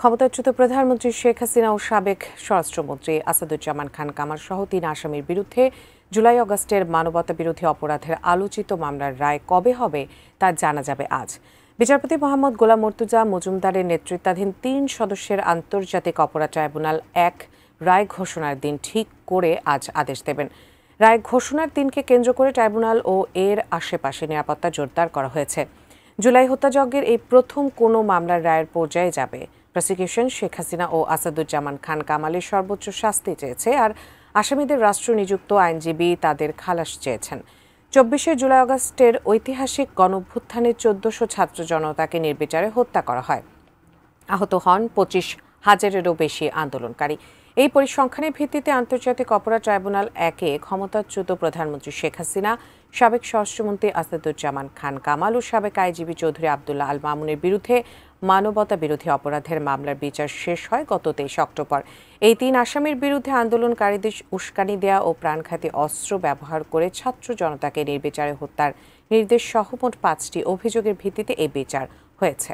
ক্ষমতাচ্যুত প্রধানমন্ত্রী শেখ হাসিনা ও সাবেক স্বরাষ্ট্রমন্ত্রী আসাদুজ্জামান খান কামাল সহ ৩ আসামির বিরুদ্ধে জুলাই আগস্টের মানবতাবিরোধী অপরাধের আলোচিত মামলার রায় কবে হবে তা জানা যাবে আজ। বিচারপতি মোহাম্মদ গোলাম মর্তুজা মজুমদারের নেতৃত্বাধীন ৩ সদস্যের আন্তর্জাতিক অপরাধ ট্রাইব্যুনাল ১ রায় ঘোষণার দিন ঠিক করে আজ আদেশ দেবেন। রায় ঘোষণার দিনকে কেন্দ্র করে ট্রাইব্যুনাল ও এর আশেপাশে নিরাপত্তা জোরদার করা হয়েছে। জুলাই হত্যাযজ্ঞের এই প্রথম কোনো মামলার রায়ের পর্যায়ে যাবে। প্রসিকিউশন শেখ হাসিনা ও আসাদুজ্জামান খান কামালের সর্বোচ্চ শাস্তি চেয়েছে, আর আসামিদের রাষ্ট্র নিযুক্ত আইনজীবী তাদের খালাস চেয়েছেন। ২৪শে জুলাই আগস্টের ঐতিহাসিক গণঅভ্যুত্থানে ১৪০০ ছাত্র জনতাকে নির্বিচারে হত্যা করা হয়। আহত হন ২৫,০০০-এরও বেশি আন্দোলনকারী। এই পরিসংখ্যানের ভিত্তিতে আন্তর্জাতিক অপরাধ ট্রাইব্যুনাল ১-এ ক্ষমতাচ্যুত প্রধানমন্ত্রী শেখ হাসিনা, সাবেক স্বরাষ্ট্রমন্ত্রী আসাদুজ্জামান খান কামাল ও সাবেক আইনজীবী চৌধুরী আবদুল্লাহ আল মামুনের বিরুদ্ধে মানবতা বিরোধী অপরাধের মামলার বিচার শেষ হয় গত ২৩ অক্টোবর। এই ৩ আসামির বিরুদ্ধে আন্দোলনকারীদের উস্কানি দেয়া ও প্রাণঘাতী অস্ত্র ব্যবহার করে ছাত্র জনতাকে নির্বিচারে হত্যার নির্দেশ সহ মোট ৫টি অভিযোগের ভিত্তিতে এই বিচার হয়েছে।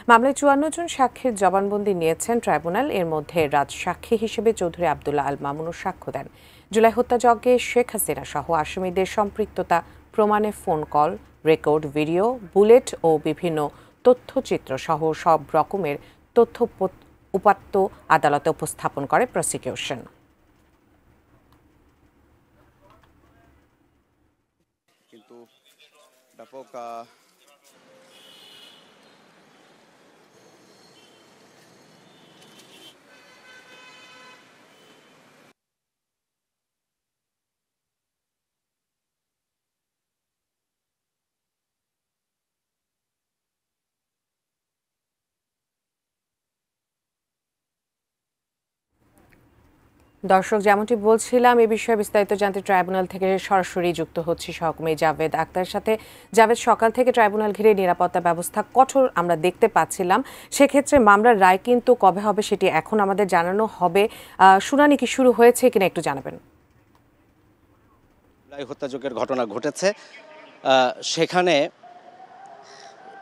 মামলায় ৫৪ জন সাক্ষীর জবানবন্দি নিয়েছেন ট্রাইব্যুনাল। এর মধ্যে রাজসাক্ষী হিসেবে চৌধুরী আবদুল্লাহ আল মামুনও সাক্ষ্য দেন। জুলাই হত্যাযজ্ঞে শেখ হাসিনা সহ আসামিদের সম্পৃক্ততা প্রমাণে phone call, record, video, bullet ও বিভিন্ন তথ্যচিত্র সহ সব রকমের তথ্য উপাত্ত আদালতে উপস্থাপন করে প্রসিকিউশন। কিন্তু ব্যাপক 'দর্শক, যেমনটি বলছিলাম, এ বিষয়ে বিস্তারিত জানতে ট্রাইব্যুনাল থেকে সরাসরি যুক্ত হচ্ছি সহকর্মী জাভেদ আক্তারের সাথে। জাভেদ, সকাল থেকে ট্রাইব্যুনাল ঘিরে নিরাপত্তা ব্যবস্থা কঠোর আমরা দেখতে পাচ্ছিলাম। সেক্ষেত্রে মামলার রায় কিন্তু কবে হবে সেটি এখন আমাদের জানানো হবে। শুনানি কি শুরু হয়েছে কিনা একটু জানাবেন। জুলাই হত্যাযজ্ঞের ঘটনা ঘটেছে, সেখানে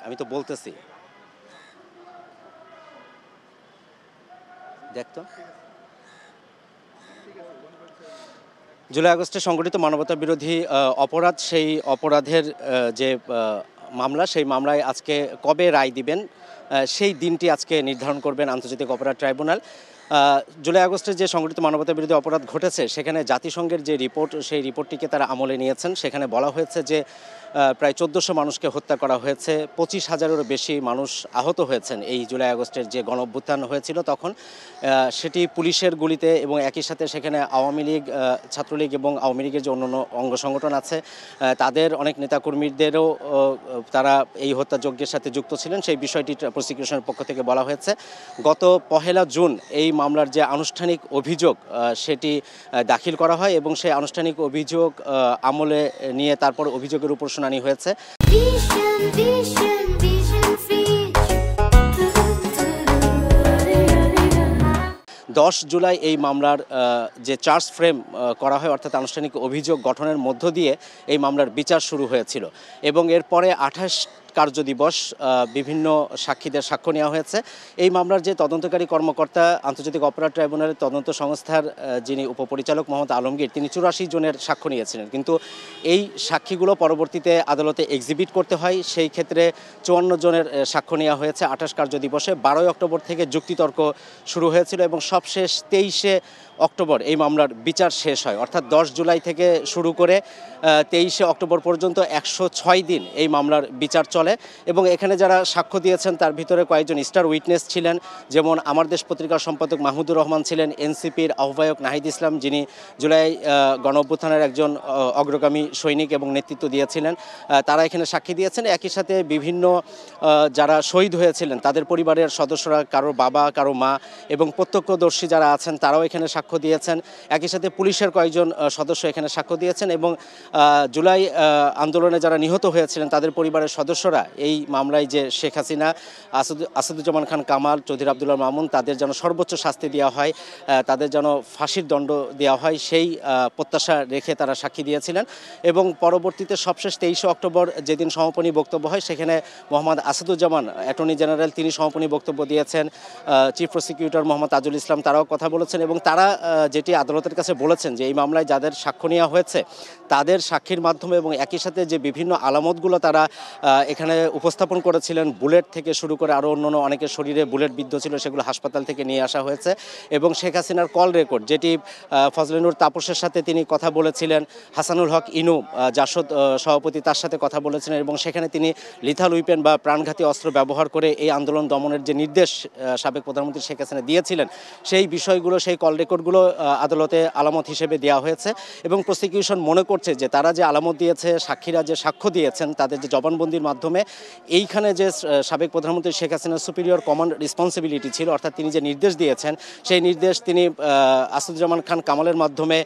আমি তো বলতেছি দেখতো জুলাই আগস্টে সংগঠিত মানবতা বিরোধী অপরাধ, সেই অপরাধের যে মামলা, সেই মামলায় আজকে কবে রায় দিবেন সেই দিনটি আজকে নির্ধারণ করবেন আন্তর্জাতিক অপরাধ ট্রাইব্যুনাল। জুলাই আগস্টে যে সংগঠিত মানবতা বিরোধী অপরাধ ঘটেছে সেখানে জাতিসংঘের যে রিপোর্ট, সেই রিপোর্টটিকে তারা আমলে নিয়েছেন। সেখানে বলা হয়েছে যে প্রায় ১৪০০ মানুষকে হত্যা করা হয়েছে, ২৫,০০০-এরও বেশি মানুষ আহত হয়েছেন এই জুলাই আগস্টের যে গণঅভ্যুত্থান হয়েছিল তখন। সেটি পুলিশের গুলিতে, এবং একই সাথে সেখানে আওয়ামী লীগ, ছাত্রলীগ এবং আওয়ামী লীগের যে অন্যান্য অঙ্গ সংগঠন আছে তাদের অনেক নেতাকর্মীদেরও তারা এই হত্যাযজ্ঞের সাথে যুক্ত ছিলেন। সেই বিষয়টি প্রসিকিউশনের পক্ষ থেকে বলা হয়েছে। গত ১ জুন এই মামলার যে আনুষ্ঠানিক অভিযোগ সেটি দাখিল করা হয়, এবং সেই আনুষ্ঠানিক অভিযোগ আমলে নিয়ে তারপর অভিযোগের উপর শুনানি হয়েছে। ১০ জুলাই এই মামলার যে চার্জ ফ্রেম করা হয়, অর্থাৎ আনুষ্ঠানিক অভিযোগ গঠনের মধ্য দিয়ে এই মামলার বিচার শুরু হয়েছিল, এবং এরপরে ২৮ কার্যদিবস বিভিন্ন সাক্ষীদের সাক্ষ্য নেওয়া হয়েছে। এই মামলার যে তদন্তকারী কর্মকর্তা, আন্তর্জাতিক অপরাধ ট্রাইব্যুনালের তদন্ত সংস্থার যিনি উপপরিচালক মোহাম্মদ আলমগীর, তিনি ৮৪ জনের সাক্ষ্য নিয়েছিলেন, কিন্তু এই সাক্ষীগুলো পরবর্তীতে আদালতে এক্সিবিট করতে হয়। সেই ক্ষেত্রে ৫৪ জনের সাক্ষ্য নেওয়া হয়েছে ২৮ কার্যদিবসে। ১২ অক্টোবর থেকে যুক্তিতর্ক শুরু হয়েছিল, এবং সবশেষ ২৩শে অক্টোবর এই মামলার বিচার শেষ হয়। অর্থাৎ ১০ জুলাই থেকে শুরু করে ২৩শে অক্টোবর পর্যন্ত ১০৬ দিন এই মামলার বিচার চলে। এবং এখানে যারা সাক্ষ্য দিয়েছেন তার ভিতরে কয়েকজন স্টার উইটনেস ছিলেন, যেমন আমার দেশ পত্রিকার সম্পাদক মাহমুদুর রহমান ছিলেন, এনসিপির আহ্বায়ক নাহিদ ইসলাম, যিনি জুলাই গণঅভ্যুত্থানের একজন অগ্রগামী সৈনিক এবং নেতৃত্ব দিয়েছিলেন, তারা এখানে সাক্ষী দিয়েছেন। একই সাথে বিভিন্ন যারা শহীদ হয়েছিলেন তাদের পরিবারের সদস্যরা, কারো বাবা, কারো মা, এবং প্রত্যক্ষদর্শী যারা আছেন তারাও এখানে সাক্ষ্য সাক্ষ্য দিয়েছেন, একই সাথে পুলিশের কয়েকজন সদস্য এখানে সাক্ষ্য দিয়েছেন এবং জুলাই আন্দোলনে যারা নিহত হয়েছিলেন তাদের পরিবারের সদস্যরা এই মামলায় যে শেখ হাসিনা, আসাদুজ্জামান খান কামাল, চৌধুরী আব্দুল্লাহ মামুন তাদের যেন সর্বোচ্চ শাস্তি দেওয়া হয়, তাদের যেন ফাঁসির দণ্ড দেওয়া হয় সেই প্রত্যাশা রেখে তারা সাক্ষী দিয়েছিলেন। এবং পরবর্তীতে সবশেষ 23 অক্টোবর যেদিন সমাপনী বক্তব্য হয় সেখানে মোহাম্মদ আসাদুজ্জামান অ্যাটর্নি জেনারেল তিনি সমাপনী বক্তব্য দিয়েছেন, চিফ প্রসিকিউটর মোহাম্মদ তাজুল ইসলাম তারাও কথা বলেছেন এবং তারা যেটি আদালতের কাছে বলেছেন যে এই মামলায় যাদের সাক্ষ্য নেওয়া হয়েছে তাদের সাক্ষীর মাধ্যমে এবং একই সাথে যে বিভিন্ন আলামতগুলো তারা এখানে উপস্থাপন করেছিলেন, বুলেট থেকে শুরু করে আরও অন্যান্য অনেকের শরীরে বুলেট বিদ্ধ ছিল সেগুলো হাসপাতাল থেকে নিয়ে আসা হয়েছে এবং শেখ হাসিনার কল রেকর্ড যেটি ফজলেনুর তাপসের সাথে তিনি কথা বলেছিলেন, হাসানুল হক ইনু জাসদ সভাপতি তার সাথে কথা বলেছিলেন এবং সেখানে তিনি লিথাল উইপেন বা প্রাণঘাতী অস্ত্র ব্যবহার করে এই আন্দোলন দমনের যে নির্দেশ সাবেক প্রধানমন্ত্রী শেখ হাসিনা দিয়েছিলেন সেই বিষয়গুলো, সেই কল রেকর্ডগুলো আদালতে আলামত হিসেবে দেওয়া হয়েছে এবং প্রসিকিউশন মনে করছে যে তারা যে আলামত দিয়েছে, সাক্ষীরা যে সাক্ষ্য দিয়েছেন, তাদের যে জবানবন্দির মাধ্যমে এইখানে যে সাবেক প্রধানমন্ত্রী শেখ হাসিনার সুপিরিয়র কমান্ড রেসপন্সিবিলিটি ছিল, অর্থাৎ তিনি যে নির্দেশ দিয়েছেন সেই নির্দেশ তিনি আসাদুজ্জামান খান কামালের মাধ্যমে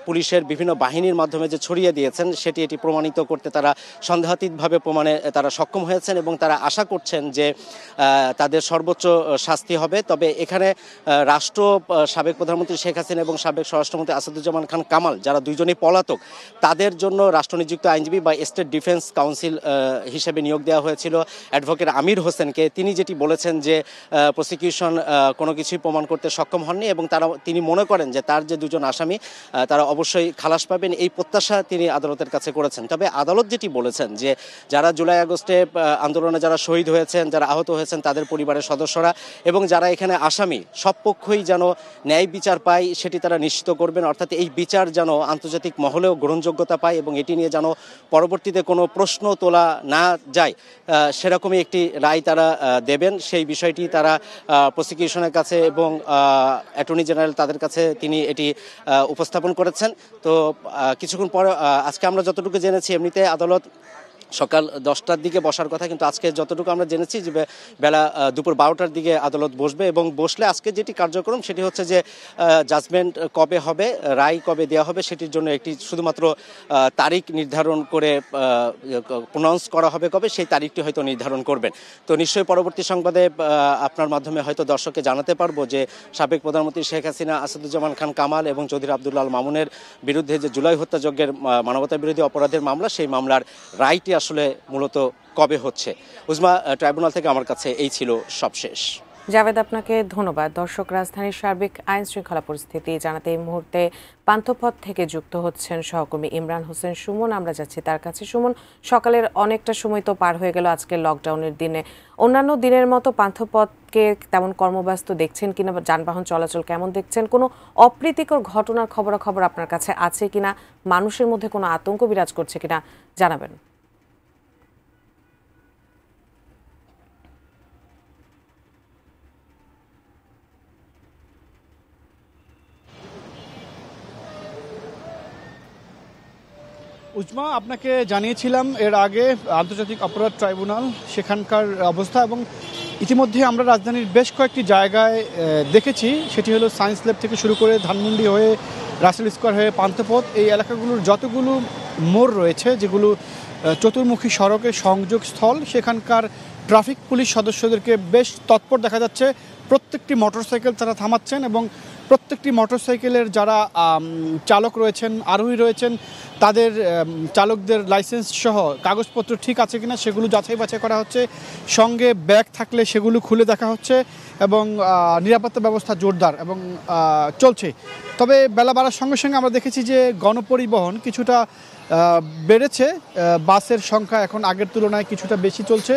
পুলিশের বিভিন্ন বাহিনীর মাধ্যমে যে ছড়িয়ে দিয়েছেন এটি প্রমাণিত করতে তারা সন্দেহাতীতভাবে প্রমাণে তারা সক্ষম হয়েছেন এবং তারা আশা করছেন যে তাদের সর্বোচ্চ শাস্তি হবে। তবে এখানে রাষ্ট্র, সাবেক প্রধানমন্ত্রী শেখ হাসিনা এবং সাবেক স্বরাষ্ট্রমন্ত্রী আসাদুজ্জামান খান কামাল যারা দুইজনই পলাতক তাদের জন্য রাষ্ট্রনিযুক্ত আইনজীবী বা স্টেট ডিফেন্স কাউন্সিল হিসেবে নিয়োগ দেওয়া হয়েছিল অ্যাডভোকেট আমির হোসেনকে। তিনি যেটি বলেছেন যে প্রসিকিউশন কোনো কিছুই প্রমাণ করতে সক্ষম হননি এবং তিনি মনে করেন যে তার যে দুজন আসামি তারা অবশ্যই খালাস পাবেন, এই প্রত্যাশা তিনি আদালতের কাছে করেছেন। তবে আদালত যেটি বলেছেন যে যারা জুলাই আগস্টে আন্দোলনে যারা শহীদ হয়েছেন, যারা আহত হয়েছেন তাদের পরিবারের সদস্যরা এবং যারা এখানে আসামি সব পক্ষই যেন ন্যায় বিচার পায় সেটি তারা নিশ্চিত করবেন, অর্থাৎ এই বিচার যেন আন্তর্জাতিক মহলেও গ্রহণযোগ্যতা পায় এবং এটি নিয়ে যেন পরবর্তীতে কোনো প্রশ্ন তোলা না যায় সেরকমই একটি রায় তারা দেবেন। সেই বিষয়টি তারা প্রসিকিউশনের কাছে এবং অ্যাটর্নি জেনারেল তাদের কাছে তিনি এটি উপস্থাপন করেছেন। তো কিছুক্ষণ পরে আজকে আমরা যতটুকু জেনেছি এমনিতে আদালত সকাল 10টার দিকে বসার কথা, কিন্তু আজকে যতটুকু আমরা জেনেছি যে বেলা দুপুর 12টার দিকে আদালত বসবে এবং বসলে আজকে যেটি কার্যক্রম সেটি হচ্ছে যে জাজমেন্ট কবে হবে, রায় কবে দেওয়া হবে সেটির জন্য একটি শুধুমাত্র তারিখ নির্ধারণ করে প্রনাউন্স করা হবে কবে, সেই তারিখটি হয়তো নির্ধারণ করবেন। তো নিশ্চয়ই পরবর্তী সংবাদে আপনার মাধ্যমে হয়তো দর্শককে জানাতে পারবো যে সাবেক প্রধানমন্ত্রী শেখ হাসিনা, আসাদুজ্জামান খান কামাল এবং চৌধুরী আব্দুল্লাহ মামুনের বিরুদ্ধে যে জুলাই হত্যাযজ্ঞের মানবতা বিরোধী অপরাধের মামলা, সেই মামলার রায়টি আসলে মূলত কবে হচ্ছে। উজমা, ট্রাইব্যুনাল থেকে আমার কাছে এই ছিল সবশেষ। জাভেদ, আপনাকে ধন্যবাদ। দর্শক, রাজধানীর সার্বিক আইন শৃঙ্খলা পরিস্থিতি জানাতে এই মুহূর্তে পান্থপথ থেকে যুক্ত হচ্ছেন সহকর্মী ইমরান হোসেন সুমন। আমরা যাচ্ছি তার কাছে। সুমন, সকালের অনেকটা সময় তো পার হয়ে গেল আজকের লকডাউনের দিনে। অন্যান্য দিনের মতো পান্থপথকে তেমন কর্মব্যস্ত দেখছেন কিনা, যানবাহন চলাচল কেমন দেখছেন? কোনো অপ্রীতিকর ঘটনার খবরাখবর আপনার কাছে আছে কিনা, মানুষের মধ্যে কোনো আতঙ্ক বিরাজ করছে কিনা জানাবেন। উজমা, আপনাকে জানিয়েছিলাম এর আগে আন্তর্জাতিক অপরাধ ট্রাইব্যুনাল সেখানকার অবস্থা এবং ইতিমধ্যে আমরা রাজধানীর বেশ কয়েকটি জায়গায় দেখেছি। সেটি হলো সায়েন্স ল্যাব থেকে শুরু করে ধানমন্ডি হয়ে রাসেল স্কোয়ার হয়ে পান্থপথ, এই এলাকাগুলোর যতগুলো মোড় রয়েছে যেগুলো চতুর্মুখী সড়কের সংযোগ স্থল, সেখানকার ট্রাফিক পুলিশ সদস্যদেরকে বেশ তৎপর দেখা যাচ্ছে। প্রত্যেকটি মোটরসাইকেল তারা থামাচ্ছেন এবং প্রত্যেকটি মোটরসাইকেলের যারা চালক রয়েছেন, আরোহী রয়েছেন, তাদের চালকদের লাইসেন্স সহ কাগজপত্র ঠিক আছে কিনা সেগুলো যাচাই বাছাই করা হচ্ছে। সঙ্গে ব্যাগ থাকলে সেগুলো খুলে দেখা হচ্ছে এবং নিরাপত্তা ব্যবস্থা জোরদার এবং চলছে। তবে বেলা বাড়ার সঙ্গে সঙ্গে আমরা দেখেছি যে গণপরিবহন কিছুটা বেড়েছে, বাসের সংখ্যা এখন আগের তুলনায় কিছুটা বেশি চলছে।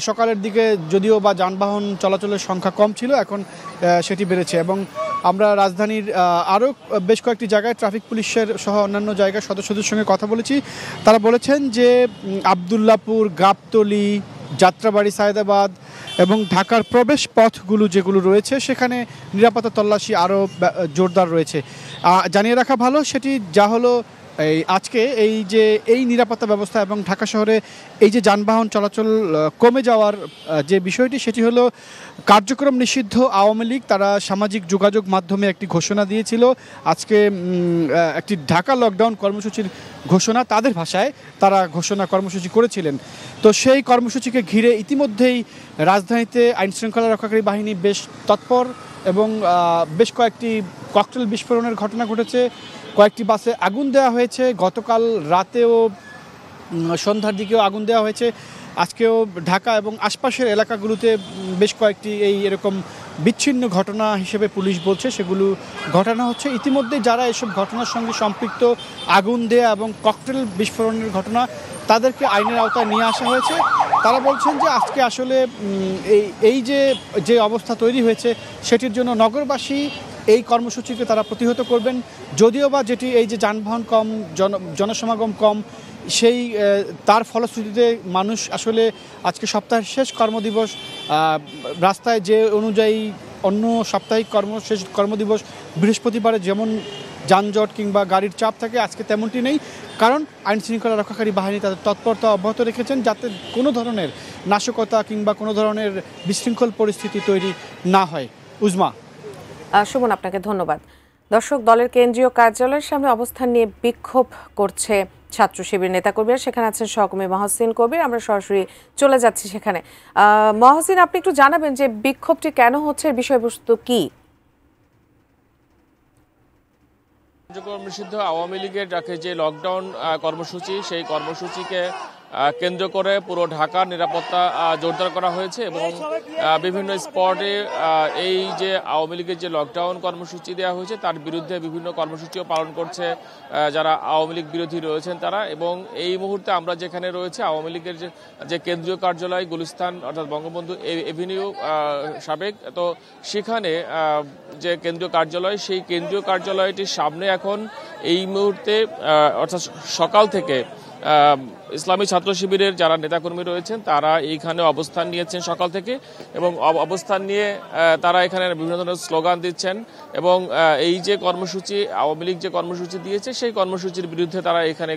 সকালের দিকে যদিও বা যানবাহন চলাচলের সংখ্যা কম ছিল, এখন সেটি বেড়েছে এবং আমরা রাজধানীর আরও বেশ কয়েকটি জায়গায় ট্রাফিক পুলিশের সহ অন্যান্য জায়গার সদস্যদের সঙ্গে কথা বলেছি। তারা বলেছেন যে আবদুল্লাপুর, গাবতলী, যাত্রাবাড়ি, সায়েদাবাদ এবং ঢাকার প্রবেশ পথগুলো যেগুলো রয়েছে সেখানে নিরাপত্তা তল্লাশি আরও জোরদার রয়েছে। জানিয়ে রাখা ভালো সেটি যা হলো আজকে এই নিরাপত্তা ব্যবস্থা এবং ঢাকা শহরে এই যে যানবাহন চলাচল কমে যাওয়ার যে বিষয়টি, সেটি হলো কার্যক্রম নিষিদ্ধ আওয়ামী লীগ তারা সামাজিক যোগাযোগ মাধ্যমে একটি ঘোষণা দিয়েছিল আজকে, একটি ঢাকা লকডাউন কর্মসূচির ঘোষণা, তাদের ভাষায় তারা ঘোষণা কর্মসূচি করেছিলেন। তো সেই কর্মসূচিকে ঘিরে ইতিমধ্যেই রাজধানীতে আইনশৃঙ্খলা রক্ষাকারী বাহিনী বেশ তৎপর এবং বেশ কয়েকটি ককটেল বিস্ফোরণের ঘটনা ঘটেছে, কয়েকটি বাসে আগুন দেওয়া হয়েছে, গতকাল রাতেও সন্ধ্যার দিকেও আগুন দেওয়া হয়েছে, আজকেও ঢাকা এবং আশপাশের এলাকাগুলোতে বেশ কয়েকটি এরকম বিচ্ছিন্ন ঘটনা হিসেবে পুলিশ বলছে সেগুলো ঘটনা হচ্ছে। ইতিমধ্যে যারা এসব ঘটনার সঙ্গে সম্পৃক্ত, আগুন দেয়া এবং ককটেল বিস্ফোরণের ঘটনা, তাদেরকে আইনের আওতায় নিয়ে আসা হয়েছে। তারা বলছেন যে আজকে আসলে এই যে অবস্থা তৈরি হয়েছে সেটির জন্য নগরবাসী এই কর্মসূচিকে তারা প্রতিহত করবেন, যদিও বা যেটি এই যে যানবাহন কম, জনসমাগম কম, তার ফলশ্রুতিতে মানুষ আসলে আজকে সপ্তাহের শেষ কর্মদিবস রাস্তায় যে অনুযায়ী অন্য সাপ্তাহিক শেষ কর্মদিবস বৃহস্পতিবারে যেমন যানজট কিংবা গাড়ির চাপ থাকে, আজকে তেমনটি নেই, কারণ আইনশৃঙ্খলা রক্ষাকারী বাহিনী তাদের তৎপরতা অব্যাহত রেখেছেন যাতে কোনো ধরনের নাশকতা কিংবা কোনো ধরনের বিশৃঙ্খল পরিস্থিতি তৈরি না হয়। উজমা। সুমন, আপনাকে ধন্যবাদ। দর্শক, দলের কেন্দ্রীয় কার্যালয়ের সামনে অবস্থান নিয়ে বিক্ষোভ করছে ছাত্র শিবির নেতাকর্মীরা। সেখানে আছেন সহকর্মী মহসিন কবির, আমরা সরাসরি চলে যাচ্ছি সেখানে। মহসিন, আপনি একটু জানাবেন যে বিক্ষোভটি কেন হচ্ছে, বিষয়বস্তু কি? কার্যক্রম নিষিদ্ধ আওয়ামী লীগের ডাকে যে লকডাউন কর্মসূচি, সেই কর্মসূচিকে কেন্দ্র করে পুরো ঢাকার নিরাপত্তা জোরদার করা হয়েছে এবং বিভিন্ন স্পটে এই যে আওয়ামী লীগের যে লকডাউন কর্মসূচি দেওয়া হয়েছে তার বিরুদ্ধে বিভিন্ন কর্মসূচিও পালন করছে যারা আওয়ামী লীগ বিরোধী রয়েছেন তারা। এবং এই মুহূর্তে আমরা যেখানে রয়েছে আওয়ামী লীগের যে কেন্দ্রীয় কার্যালয় গুলিস্তান অর্থাৎ বঙ্গবন্ধু এভিনিউ সাবেক, তো সেখানে যে কেন্দ্রীয় কার্যালয়, সেই কেন্দ্রীয় কার্যালয়টির সামনে এখন এই মুহূর্তে অর্থাৎ সকাল থেকে ইসলামী ছাত্র শিবিরের যারা নেতাকর্মী রয়েছেন তারা এইখানে অবস্থান নিয়েছেন সকাল থেকে এবং অবস্থান নিয়ে তারা এখানে বিভিন্ন ধরনের স্লোগান দিচ্ছেন এবং এই যে কর্মসূচি আওয়ামী লীগ যে কর্মসূচি দিয়েছে সেই কর্মসূচির বিরুদ্ধে তারা এখানে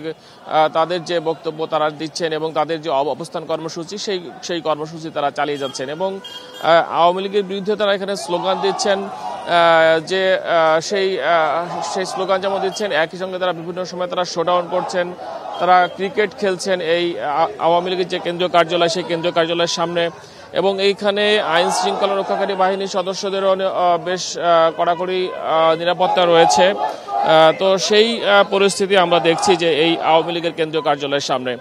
তাদের যে বক্তব্য তারা দিচ্ছেন এবং তাদের যে অবস্থান কর্মসূচি সেই কর্মসূচি তারা চালিয়ে যাচ্ছেন এবং আওয়ামী লীগের বিরুদ্ধে তারা এখানে স্লোগান দিচ্ছেন যে সেই স্লোগান যেমন দিচ্ছেন, একই সঙ্গে তারা বিভিন্ন সময় তারা শোডাউন করছেন, তারা ক্রিকেট খেলছেন এই আওয়ামী লীগের যে কেন্দ্রীয় কার্যালয় সেই কেন্দ্রীয় কার্যালয়ের সামনে এবং এইখানে আইন শৃঙ্খলা রক্ষাকারী বাহিনীর সদস্যদেরও বেশ কড়াকড়ি নিরাপত্তা রয়েছে। তো সেই পরিস্থিতি আমরা দেখছি যে এই আওয়ামী লীগের কেন্দ্রীয় কার্যালয়ের সামনে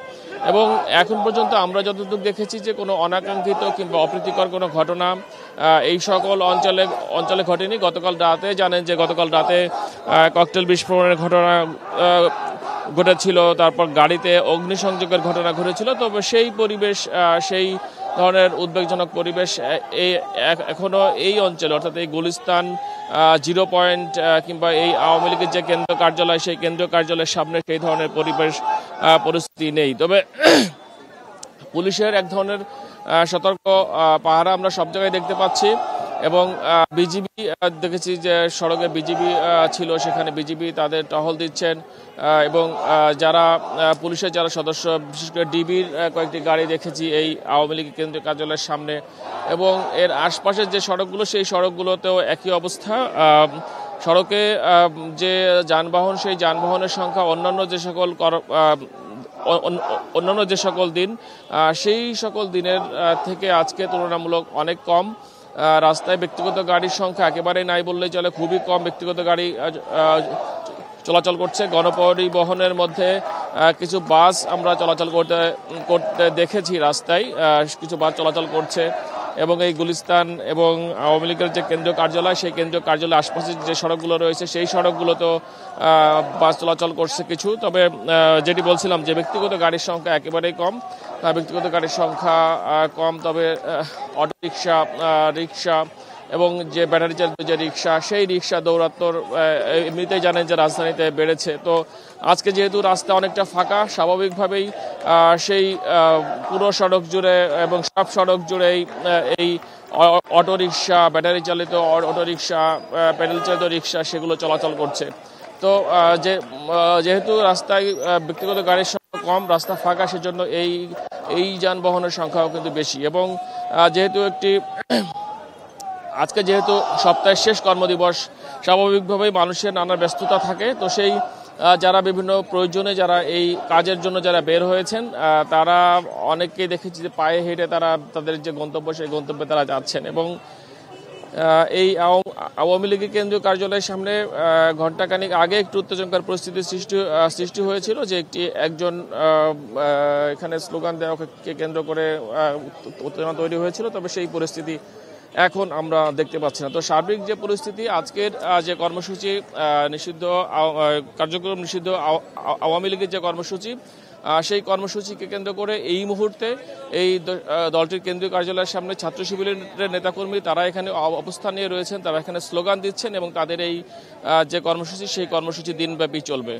এবং এখন পর্যন্ত আমরা যতটুকু দেখেছি যে কোনো অনাকাঙ্ক্ষিত কিংবা অপ্রীতিকর কোনো ঘটনা এই সকল অঞ্চলে ঘটেনি। গতকাল রাতে জানেন যে গতকাল রাতে ককটেল বিস্ফোরণের ঘটনা ঘটেছিল, তারপর গাড়িতে অগ্নিসংযোগের ঘটনা ঘটেছিল। তবে সেই পরিবেশ, সেই ধরনের উদ্বেগজনক পরিবেশ এখনো এই অঞ্চলে অর্থাৎ এই গুলিস্তান 0 পয়েন্ট কিংবা এই আওয়ামী লীগের যে কেন্দ্রীয় কার্যালয় সেই কেন্দ্রীয় কার্যালয়ের সামনে সেই ধরনের পরিস্থিতি নেই। তবে পুলিশের এক ধরনের সতর্ক পাহারা আমরা সব জায়গায় দেখতে পাচ্ছি এবং বিজিবি দেখেছি যে সড়কে বিজিবি ছিল, সেখানে বিজিবি তাদের টহল দিচ্ছেন এবং যারা পুলিশের যারা সদস্য বিশেষ করে ডিবির কয়েকটি গাড়ি দেখেছি এই আওয়ামী লীগ কেন্দ্রীয় কার্যালয়ের সামনে এবং এর আশপাশের যে সড়কগুলো সেই সড়কগুলোতেও একই অবস্থা। সড়কে যে যানবাহন সেই যানবাহনের সংখ্যা অন্যান্য যে সকল দিন সেই সকল দিনের থেকে আজকে তুলনামূলক অনেক কম। রাস্তায় ব্যক্তিগত গাড়ির সংখ্যা একেবারেই নাই বললেই চলে, খুবই কম ব্যক্তিগত গাড়ি চলাচল করছে। গণপরিবহনের মধ্যে কিছু বাস আমরা চলাচল করতে দেখেছি, রাস্তায় কিছু বাস চলাচল করছে এবং এই গুলিস্তান এবং আওয়ামী লীগের যে কেন্দ্রীয় কার্যালয় সেই কেন্দ্রীয় কার্যালয়ের আশপাশে যে সড়কগুলো রয়েছে সেই সড়কগুলোতেও বাস চলাচল করছে কিছু। তবে যেটি বলছিলাম যে ব্যক্তিগত গাড়ির সংখ্যা একেবারেই কম, ব্যক্তিগত গাড়ির সংখ্যা কম। তবে অটোরিকশা, রিক্সা এবং যে ব্যাটারি চালিত যে রিক্সা সেই রিক্সা দৌরাত্ম্য এমনিতেই জানেন যে রাজধানীতে বেড়েছে। তো আজকে যেহেতু রাস্তা অনেকটা ফাঁকা, স্বাভাবিকভাবেই সেই পুরো সড়ক জুড়ে এবং সব সড়ক জুড়েই এই অটোরিকশা, ব্যাটারি চালিত অটোরিকশা, প্যাডেল চালিত রিক্সা সেগুলো চলাচল করছে। তো যেহেতু রাস্তায় ব্যক্তিগত গাড়ির সংখ্যা কম, রাস্তা ফাঁকা, সেজন্য এই যানবাহনের সংখ্যাও কিন্তু বেশি। এবং যেহেতু আজকে যেহেতু সপ্তাহের শেষ কর্মদিবস, স্বাভাবিকভাবেই মানুষের নানা ব্যস্ততা থাকে। তো সেই যারা বিভিন্ন প্রয়োজনে যারা এই কাজের জন্য যারা বের হয়েছেন, তারা অনেককেই দেখেছি যে পায়ে হেঁটে তারা তাদের যে গন্তব্য সেই গন্তব্যে তারা যাচ্ছেন। এবং এই আওয়ামী লীগের কেন্দ্রীয় কার্যালয়ের সামনে ঘণ্টাখানিক আগে একটু উত্তেজনকর পরিস্থিতির সৃষ্টি হয়েছিল, যে একজন এখানে স্লোগান দেওয়াকে কেন্দ্র করে উত্তেজনা তৈরি হয়েছিল। তবে সেই পরিস্থিতি এখন আমরা দেখতে পাচ্ছি না। তো সার্বিক যে পরিস্থিতি, আজকের যে কর্মসূচি কার্যক্রম নিষিদ্ধ আওয়ামী লীগের যে কর্মসূচি, সেই কর্মসূচিকে কেন্দ্র করে এই মুহূর্তে এই দলটির কেন্দ্রীয় কার্যালয়ের সামনে ছাত্র শিবিরের নেতাকর্মী তারা এখানে অবস্থান নিয়ে রয়েছেন, তারা এখানে স্লোগান দিচ্ছেন এবং তাদের এই যে কর্মসূচি সেই কর্মসূচি দিনব্যাপী চলবে।